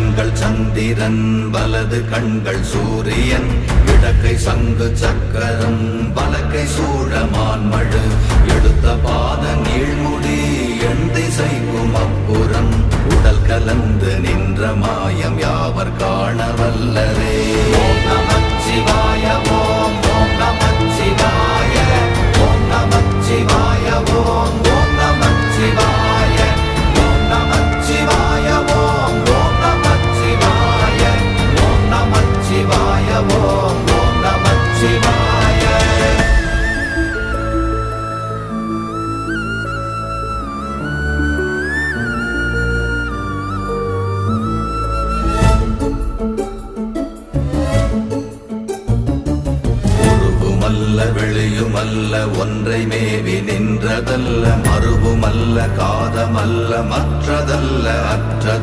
கண்கள் சந்திரன் வலது கண்கள் சூரியன் இடக்கை சங்கு சக்கரம் வலக்கை சூழமான்மழு எடுத்த பாத நீழ்முடி எண் திசைக்கும் அப்புறம் உடல் கலந்து நின்ற மாயம் யாவர் காண வல்லரே. ஓம் நமச்சிவாய ஓம் ஓம் நமச்சிவாய ஓம் நமச்சிவாய ஓம் ஓம் நமச்சிவாய ஓம் நமச்சிவாய ஓம் ஓம் நமச்சிவாய ஓம் நமச்சிவாய ஓம் ஓம் நமச்சிவாய. உருவுமல்ல வெளியுமல்ல ஒன்றை மேவி நின்றதல்ல மறுவுமல்ல காதமல்ல மற்றதல்ல அற்றது